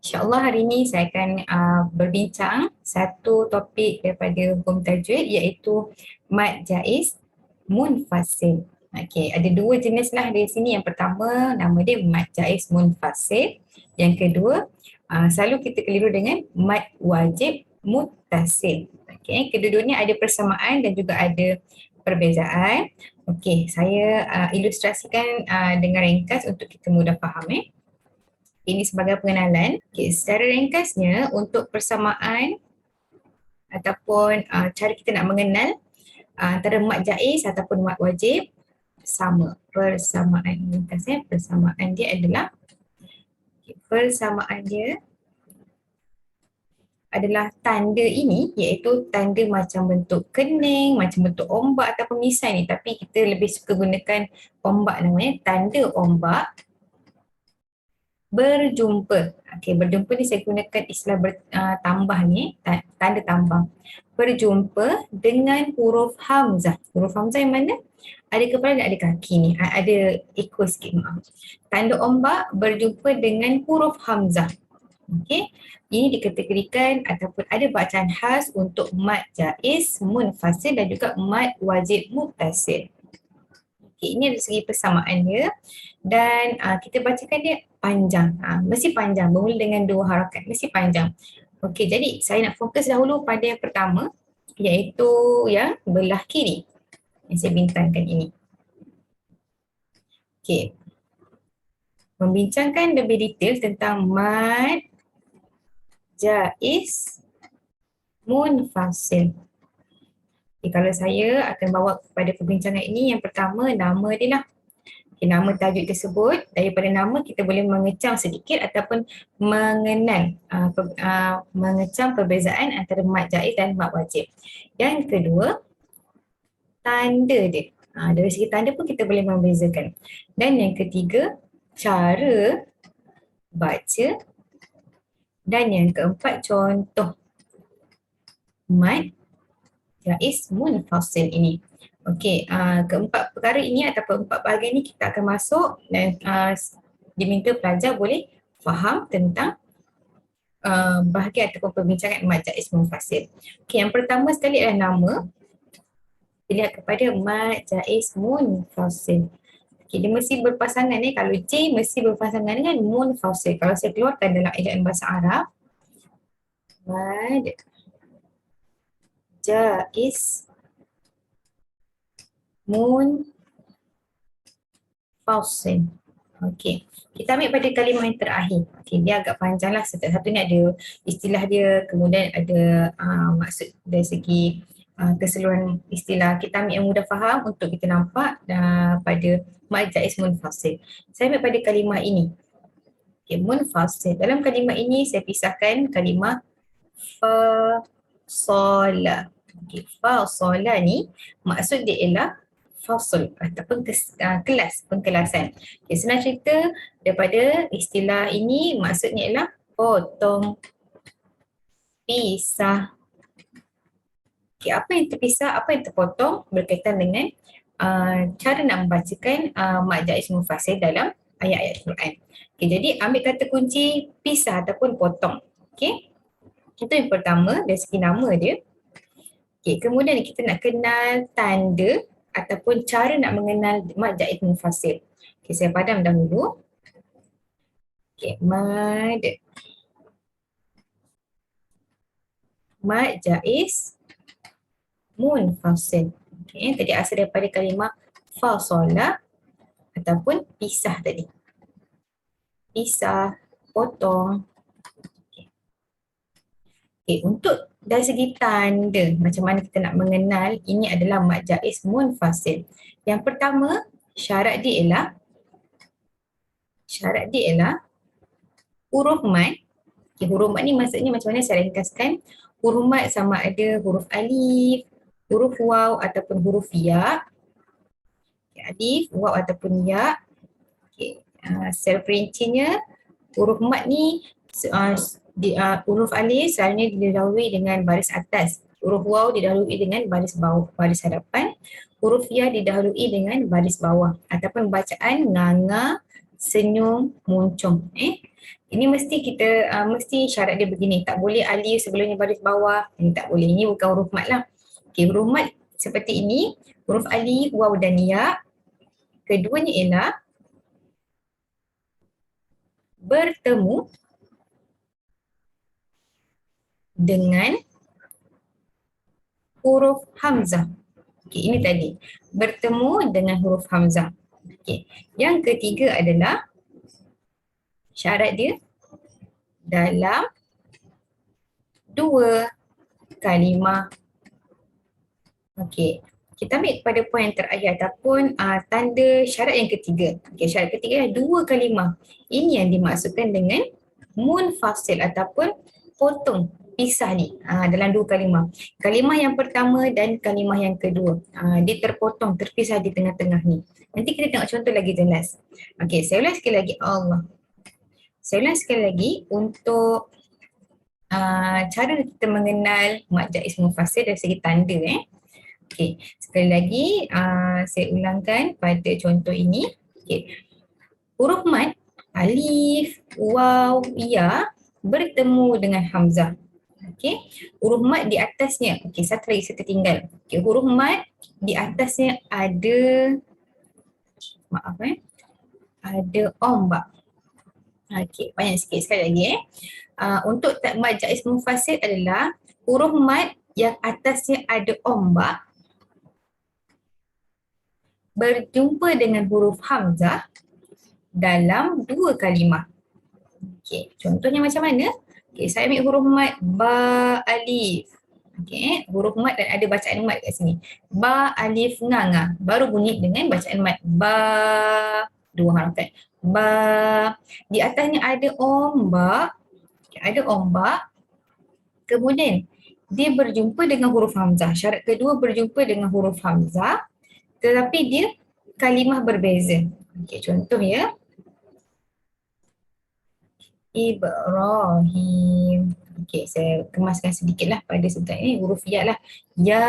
InsyaAllah hari ini saya akan berbincang satu topik daripada hukum tajwid iaitu mad jaiz munfasil. Okey, ada dua jenis lah di sini. Yang pertama nama dia mad jaiz munfasil. Yang kedua selalu kita keliru dengan mad wajib muttasil. Okey, kedua-duanya ada persamaan dan juga ada perbezaan. Okey, saya ilustrasikan dengan ringkas untuk kita mudah faham. Ini sebagai pengenalan. Okay, secara ringkasnya untuk persamaan ataupun cara kita nak mengenal antara mad jaiz ataupun mad wajib sama. Persamaan ringkasnya, persamaan dia adalah tanda ini iaitu tanda macam bentuk kening, macam bentuk ombak atau pemisai ni, tapi kita lebih suka gunakan ombak namanya, tanda ombak berjumpa. Okey, berjumpa ni saya gunakan istilah tambah ni, tanda tambah. Berjumpa dengan huruf hamzah. Huruf hamzah yang mana? Ada kepala dan ada kaki ni. Ada ekor sikit, maaf. Tanda ombak berjumpa dengan huruf hamzah. Okey, ini dikategorikan ataupun ada bacaan khas untuk mad jaiz munfasil dan juga mad wajib muttasil. Okay, ini dari segi persamaan dia dan kita bacakan dia panjang, mesti panjang, bermula dengan dua harakat, mesti panjang. Okey, jadi saya nak fokus dahulu pada yang pertama iaitu yang belah kiri yang saya bintangkan ini. Okey, membincangkan lebih detail tentang mad jaiz munfasil. Okay, kalau saya akan bawa kepada perbincangan ini, yang pertama nama dia lah. Okay, nama tajuk tersebut, daripada nama kita boleh mengecam sedikit ataupun mengenal, mengecam perbezaan antara mad jaiz dan mad wajib. Yang kedua, tanda dia. Dari segi tanda pun kita boleh membezakan. Dan yang ketiga, cara baca. Dan yang keempat, contoh mad jaiz munfasil ini. Okey, keempat perkara ini ataupun empat bahagian ini kita akan masuk dan diminta pelajar boleh faham tentang bahagian ataupun perbincangan mad jaiz munfasil. Okey, yang pertama sekali adalah nama. Lihat kepada mad jaiz munfasil. Okey, dia mesti berpasangan ni. Kalau J mesti berpasangan dengan munfasil. Kalau saya keluarkan dalam ejaan bahasa Arab, mad jaiz munfasil. Okey, kita ambil pada kalimah yang terakhir. Okey, dia agak panjang lah. Satu ni ada istilah dia, kemudian ada maksud dari segi keseluruhan istilah. Kita ambil yang mudah faham untuk kita nampak pada mad jaiz munfasil. Saya ambil pada kalimah ini. Okey, munfasil. Dalam kalimah ini saya pisahkan kalimah fasala. Okey, fasala ni maksud dia ialah fasl ataupun kelas, pengkelasan. Okay, senang cerita daripada istilah ini maksudnya ialah potong, pisah. Okay, apa yang terpisah, apa yang terpotong berkaitan dengan cara nak membacakan mad jaiz munfasil dalam ayat-ayat Quran. Okay, jadi ambil kata kunci pisah ataupun potong. Okay, itu yang pertama dari segi nama dia. Okay, kemudian kita nak kenal tanda ataupun cara nak mengenal mad jaiz munfasil. Okay, saya padam dahulu. Okay, mad jaiz munfasil. Okay, tadi asal daripada kalimah fasala ataupun pisah tadi. Pisah, potong. Okay, untuk dari segi tanda, macam mana kita nak mengenal ini adalah mad jaiz munfasil. Yang pertama, syarat dia ialah huruf mad. Okay, huruf mad ni maksudnya macam mana saya ringkaskan. Huruf mad sama ada huruf alif, huruf waw ataupun huruf ya. Okay, alif, waw ataupun ya. Okay, secara perincinya huruf mad ni huruf alif selalunya didahului dengan baris atas. Huruf waw didahului dengan baris bawah, baris hadapan. Huruf ya didahului dengan baris bawah. Ataupun bacaan nganga, senyum muncung. Ini mesti kita mesti syarat dia begini, tak boleh alif sebelumnya baris bawah. Ini tak boleh, ini bukan huruf mat lah. Okey, huruf mat seperti ini, huruf alif, waw dan ya. Keduanya ialah bertemu dengan huruf hamzah. Okey, ini tadi bertemu dengan huruf hamzah. Okey, yang ketiga adalah syarat dia dalam dua kalimah. Okey, kita ambil pada poin yang terakhir ataupun tanda syarat yang ketiga. Okey, syarat ketiga adalah dua kalimah. Ini yang dimaksudkan dengan munfasil ataupun potong, pisah ni dalam dua kalimah. Kalimah yang pertama dan kalimah yang kedua. Dia terpotong, terpisah di tengah-tengah ni. Nanti kita tengok contoh lagi jelas. Okey, saya ulang sekali lagi. Allah. Saya ulang sekali lagi untuk cara kita mengenal mad jaiz munfasil dari segi tanda. Okey, sekali lagi saya ulangkan pada contoh ini. Okey, huruf mad alif, waw, ya bertemu dengan hamzah. Okey, huruf mad di atasnya. Okey, satu lagi saya tertinggal. Okey, huruf mad di atasnya ada ada ombak. Okey, banyak sikit sekali lagi untuk mad jaiz munfasil adalah huruf mad yang atasnya ada ombak berjumpa dengan huruf hamzah dalam dua kalimah. Okey, contohnya macam mana? Okey, saya ambil huruf mad ba alif. Okey, huruf mad dan ada bacaan mad kat sini. Ba alif nga. Baru bunyi dengan bacaan mad. Ba, dua harakat. Ba. Di atasnya ada ombak. Okay, ada ombak. Kemudian dia berjumpa dengan huruf hamzah. Syarat kedua berjumpa dengan huruf hamzah. Tetapi dia kalimah berbeza. Okey, contoh ya. Ibrahim. Okey, saya kemaskan sedikitlah pada sebutan ini, huruf ya lah. Ya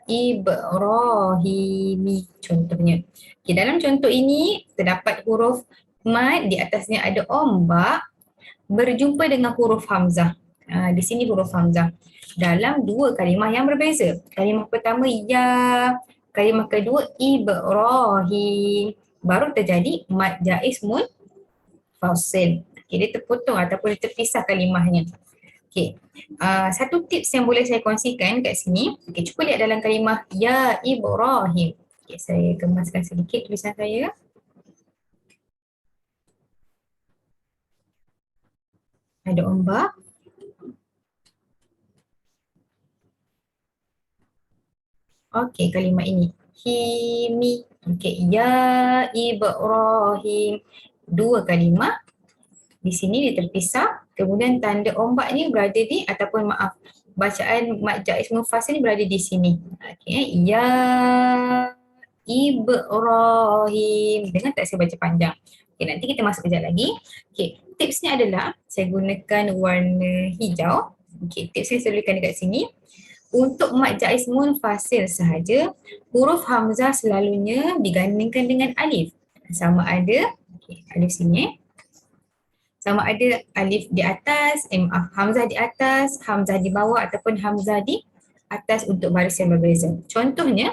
Ibrahimi contohnya. Okey, dalam contoh ini terdapat huruf mad, di atasnya ada ombak berjumpa dengan huruf hamzah. Di sini huruf hamzah dalam dua kalimah yang berbeza. Kalimah pertama ya, kalimah kedua Ibrahim. Baru terjadi mad jaiz munfasil. Okay, dia terpotong ataupun dia terpisah kalimahnya. Okay. Satu tips yang boleh saya kongsikan kat sini. Okay, cuba lihat dalam kalimah ya Ibrahim. Okay, saya kemaskan sedikit tulisan saya. Ada ombak. Okey, kalimah ini. Himi. Okey, ya Ibrahim. Dua kalimah. Di sini dia terpisah. Kemudian tanda ombak ni berada di, ataupun maaf, bacaan mad jaiz munfasil ni berada di sini. Okey, ya Ibrahim. Dengar tak saya baca panjang? Okey, nanti kita masuk kejap lagi. Okey, tipsnya adalah saya gunakan warna hijau. Okey, tips yang saya tuliskan dekat sini. Untuk mad jaiz munfasil sahaja, huruf hamzah selalunya digandingkan dengan alif. Sama ada, okay, alif sini, sama ada alif di atas, hamzah di atas, hamzah di bawah ataupun hamzah di atas untuk baris yang berbeza. Contohnya,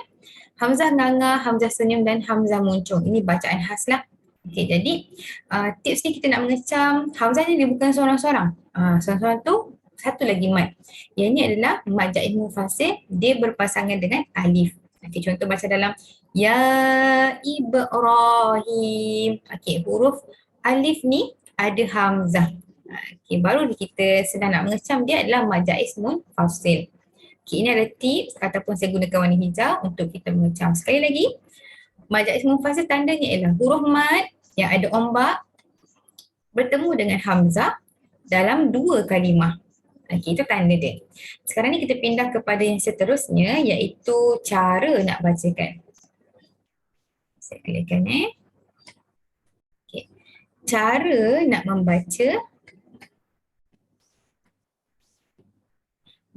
hamzah nganga, hamzah senyum dan hamzah muncung. Ini bacaan khas lah. Okay, jadi tips ni kita nak mengecam hamzah ni dia bukan seorang-seorang. Seorang-seorang tu satu lagi mad. Yang ini adalah mad jaiz munfasil, dia berpasangan dengan alif. Okey, contoh baca dalam ya Ibrahim. Okey, huruf alif ni ada hamzah. Okey, baru kita sedang nak mengecam dia adalah mad jaiz munfasil. Okey, ini adalah tips ataupun saya gunakan warna hijau untuk kita mengecam. Sekali lagi, mad jaiz munfasil tandanya ialah huruf mad yang ada ombak bertemu dengan hamzah dalam dua kalimah. Okey, itu tanda dia. Sekarang ni kita pindah kepada yang seterusnya, iaitu cara nak bacakan. Saya klikkan Okey. Cara nak membaca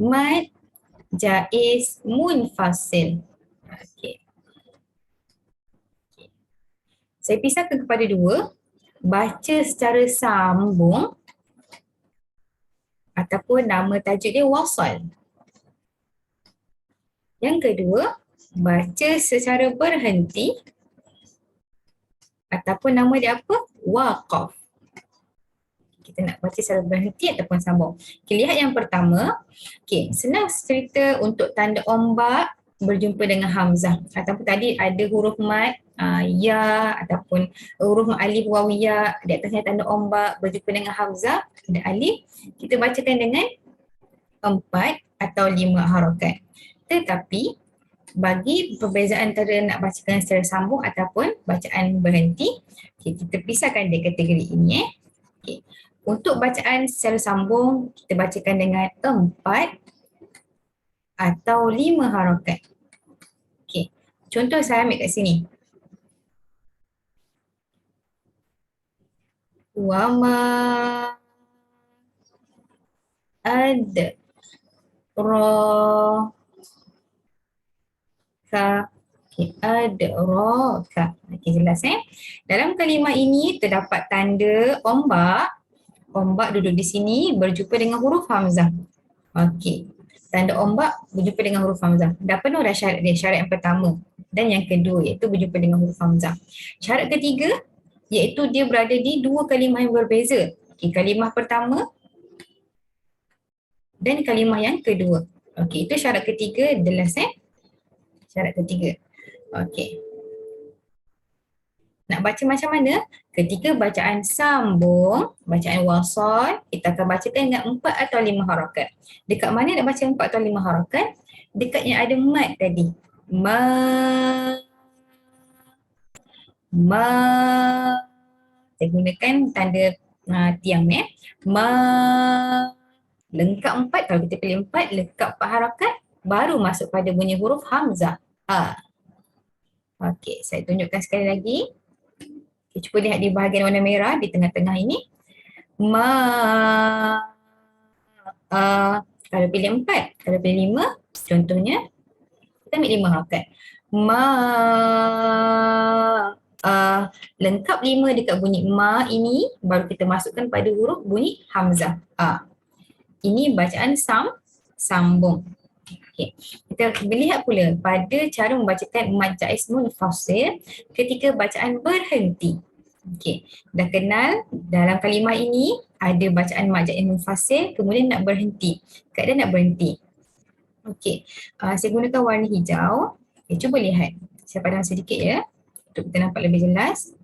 mad jaiz munfasil. Okey. Saya pisahkan kepada dua. baca secara sambung ataupun nama tajuk dia wasal. Yang kedua, baca secara berhenti ataupun nama dia apa? Waqaf. Kita nak baca secara berhenti ataupun sambung. Okay, lihat yang pertama. Okay, senang cerita untuk tanda ombak berjumpa dengan hamzah. Ataupun tadi ada huruf mat, ya ataupun huruf mat alif waw ya, di atasnya tanda ombak berjumpa dengan hamzah, ada alif. Kita bacakan dengan 4 atau 5 harakat. Tetapi bagi perbezaan antara nak bacakan secara sambung ataupun bacaan berhenti, okay, kita pisahkan dia kategori ini. Okay. Untuk bacaan secara sambung, kita bacakan dengan 4 atau 5 harakat. Okay. Contoh saya ambil kat sini. Wa ma ad ra ka. Okay, adraka. Okay, jelas Dalam kalimah ini terdapat tanda ombak. Ombak duduk di sini berjumpa dengan huruf hamzah. Okey. Tanda ombak berjumpa dengan huruf hamzah. Dah penuh dah syarat dia. Syarat yang pertama dan yang kedua iaitu berjumpa dengan huruf hamzah. Syarat ketiga iaitu dia berada di dua kalimah yang berbeza. Okey, kalimah pertama dan kalimah yang kedua. Okey, itu syarat ketiga, jelas Syarat ketiga. Okey. Nak baca macam mana? Ketika bacaan sambung, bacaan wasal, kita akan bacakan dengan 4 atau 5 harakat. Dekat mana nak baca 4 atau 5 harakat? Dekat yang ada mat tadi. Ma. Saya gunakan tanda tiang Ma. Lengkap 4, kalau kita pilih 4, lengkap 4 harakat, baru masuk pada bunyi huruf hamzah. Okey, saya tunjukkan sekali lagi. Okay, cuba lihat di bahagian warna merah di tengah-tengah ini. Kalau pilih 4, kalau pilih 5, contohnya kita ambil 5 harakat. Lengkap 5 dekat bunyi ma ini, baru kita masukkan pada huruf bunyi hamzah. Ini bacaan sambung. Okay. Kita melihat pula pada cara membacakan mad jaiz munfasil ketika bacaan berhenti. Okey, dah kenal dalam kalimah ini ada bacaan mad jaiz munfasil, kemudian nak berhenti. Keadaan nak berhenti. Okey, saya gunakan warna hijau. Okay, cuba lihat. Saya padam sedikit ya untuk kita nampak lebih jelas.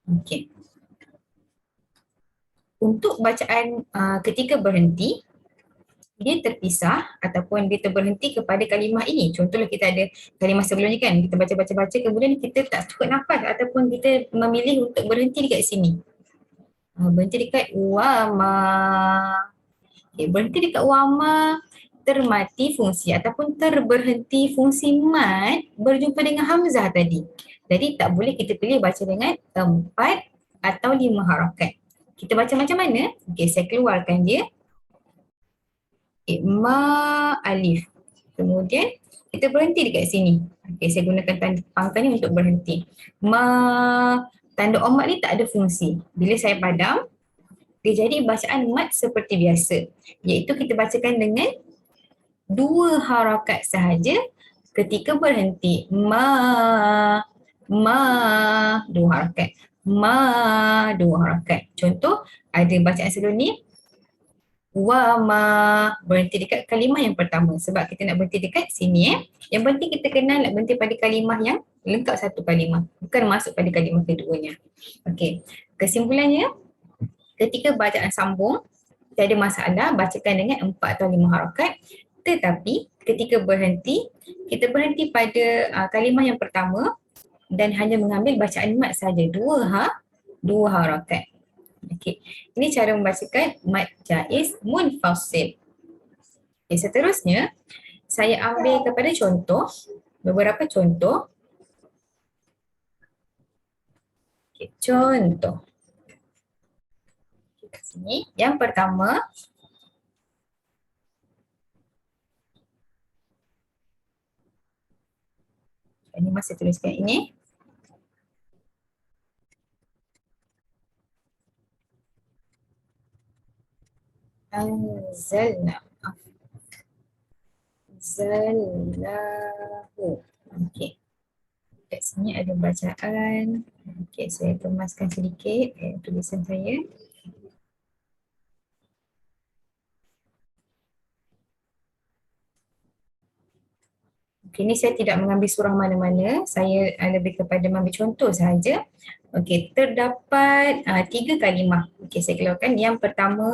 Okey. Untuk bacaan ketika berhenti, dia terpisah ataupun dia terberhenti kepada kalimah ini. Contohnya kita ada kalimah sebelumnya kan, kita baca-baca-baca kemudian kita tak cukup nafas ataupun kita memilih untuk berhenti dekat sini. Berhenti dekat wama. Okay, berhenti dekat wama, termati fungsi ataupun terberhenti fungsi mat berjumpa dengan hamzah tadi. Jadi tak boleh kita pilih baca dengan 4 atau 5 harakat. Kita baca macam mana? Okay, saya keluarkan dia. Ma alif. Kemudian kita berhenti dekat sini. Okey, saya gunakan tanda pangkal ni untuk berhenti. Tanda ombak ni tak ada fungsi. Bila saya padam, dia jadi bacaan mat seperti biasa. Iaitu kita bacakan dengan 2 harakat sahaja ketika berhenti. Ma 2 harakat. 2 harakat. Contoh, ada bacaan sebelum ni, berhenti dekat kalimah yang pertama sebab kita nak berhenti dekat sini Yang penting kita kenal nak berhenti pada kalimah yang lengkap satu kalimah, bukan masuk pada kalimah keduanya. Okey, kesimpulannya ketika bacaan sambung tiada masalah bacakan dengan 4 atau 5 harakat, tetapi ketika berhenti kita berhenti pada kalimah yang pertama dan hanya mengambil bacaan mat saja, 2 harakat. Okey, ini cara membacakan mad jaiz munfasil. Okay, seterusnya saya ambil kepada contoh, beberapa contoh. Okay, contoh. Kat sini, yang pertama, ini masih tuliskan ini. Anzalna. Anzalnahu. Okey. Kat sini ada bacaan. Okey, saya kemaskan sedikit tulisan saya. Okey, ni saya tidak mengambil surah mana-mana. Saya lebih kepada mengambil contoh sahaja. Okey, terdapat 3 kalimah. Okey, saya keluarkan yang pertama,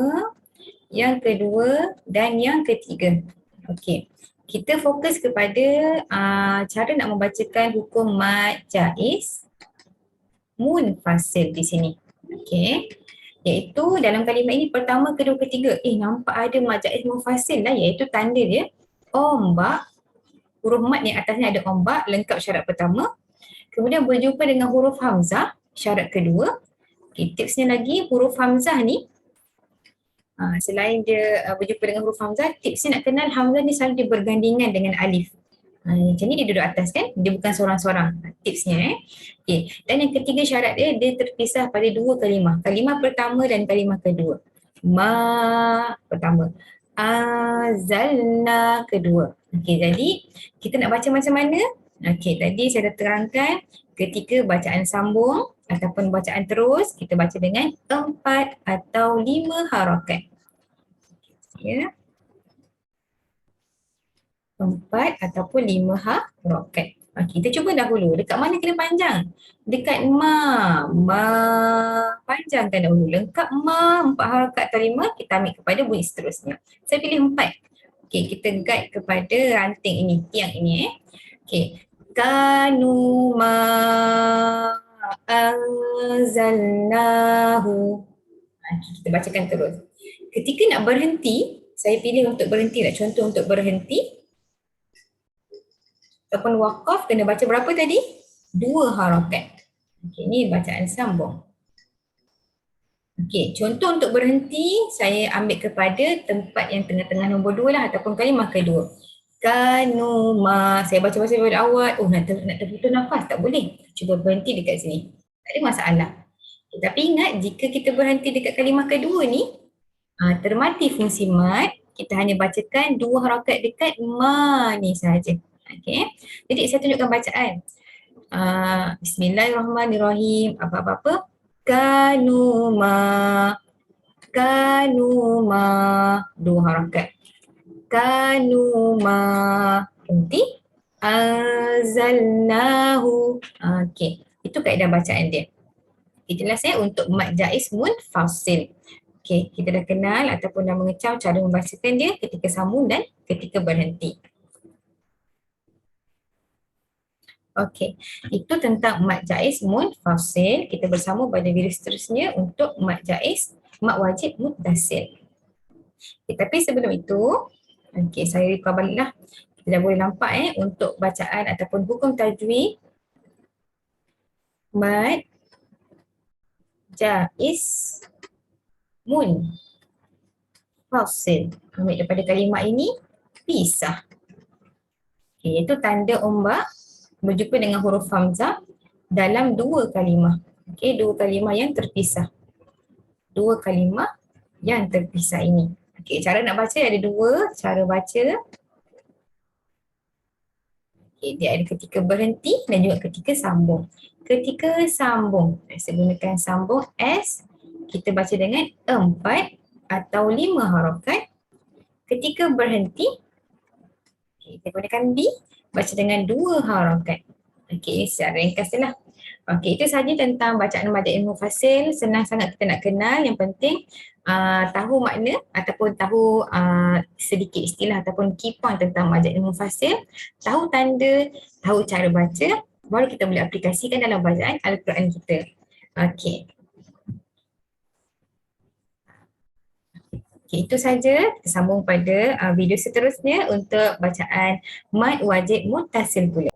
yang kedua dan yang ketiga. Okey. Kita fokus kepada cara nak membacakan hukum mad jaiz munfasil di sini. Okey. Iaitu dalam kalimah ini pertama, kedua, ketiga. Nampak ada mad jaiz munfasil lah, iaitu tanda dia ombak. Huruf mad yang atasnya ada ombak, lengkap syarat pertama. Kemudian berjumpa dengan huruf hamzah, syarat kedua. Okay, tipsnya lagi, huruf hamzah ni, selain dia berjumpa dengan huruf hamzah, tipsnya nak kenal hamzah ni selalu dia bergandingan dengan alif. Macam ni dia duduk atas kan, dia bukan seorang-seorang. Tipsnya Okay. Dan yang ketiga syarat dia, dia terpisah pada 2 kalimah. Kalimah pertama dan kalimah kedua. Pertama. Azalna kedua. Okey, jadi kita nak baca macam mana? Okey, tadi saya dah terangkan ketika bacaan sambung ataupun bacaan terus, kita baca dengan 4 atau 5 harakat. Ya. 4 ataupun 5 harakat. Okey, kita cuba dahulu. Dekat mana kena panjang? Dekat ma. Ma. Panjangkan dahulu. Lengkap ma, 4 harakat atau 5, kita ambil kepada bunyi seterusnya. Saya pilih 4. Okey, kita guide kepada ranting ini, tiang ini. Okey. Kanu ma anzalnahu. Kita bacakan terus. Ketika nak berhenti, saya pilih untuk berhenti lah. Contoh untuk berhenti ataupun wakaf kena baca berapa tadi? 2 harakat. Okey, ini bacaan sambung. Okey, contoh untuk berhenti saya ambil kepada tempat yang tengah-tengah nombor 2 lah ataupun kalimah kedua. Kanu ma. Saya baca-baca daripada awal. Nak terputus nafas tak boleh. Cuba berhenti dekat sini. Tak ada masalah. Tapi ingat jika kita berhenti dekat kalimah kedua ni, termati fungsi mad, kita hanya bacakan 2 harakat dekat ma ni sahaja. Okey. Jadi saya tunjukkan bacaan. Bismillahirrahmanirrahim. Apa-apa-apa. Kanuma. Kanuma. 2 harakat. Kanuma. Berhenti. Azalnahu. Okey. Itu kaedah bacaan dia. Itulah saya untuk mad jaiz munfasil. Okey, kita dah kenal ataupun dah mengecam cara membacakan dia ketika sambung dan ketika berhenti. Okey, itu tentang mad jaiz munfasil. Kita bersama pada video seterusnya untuk mad jaiz mad wajib muttasil. Okay, tapi sebelum itu, okey, saya recall baliklah. Kita dah boleh nampak untuk bacaan ataupun hukum tajwid mad jaiz munfasil. Ambil daripada kalimah ini pisah. Okay, iaitu tanda ombak berjumpa dengan huruf hamzah dalam 2 kalimah. Okey, 2 kalimah yang terpisah. 2 kalimah yang terpisah ini. Okey, cara nak baca ada 2 cara baca. Okey, dia ada ketika berhenti dan juga ketika sambung. Ketika sambung, saya gunakan sambung S, kita baca dengan 4 atau 5 harakat. Ketika berhenti, kita gunakan B, baca dengan 2 harakat. Okey, secara ringkaslah. Okey, itu sahaja tentang bacaan mad jaiz munfasil. Senang sangat kita nak kenal. Yang penting tahu makna ataupun tahu sedikit istilah ataupun key point tentang mad jaiz munfasil. Tahu tanda, tahu cara baca, baru kita boleh aplikasikan dalam bacaan Al-Quran kita. Okey. Okay, itu saja. Kita sambung pada video seterusnya untuk bacaan mad wajib muttasil pula.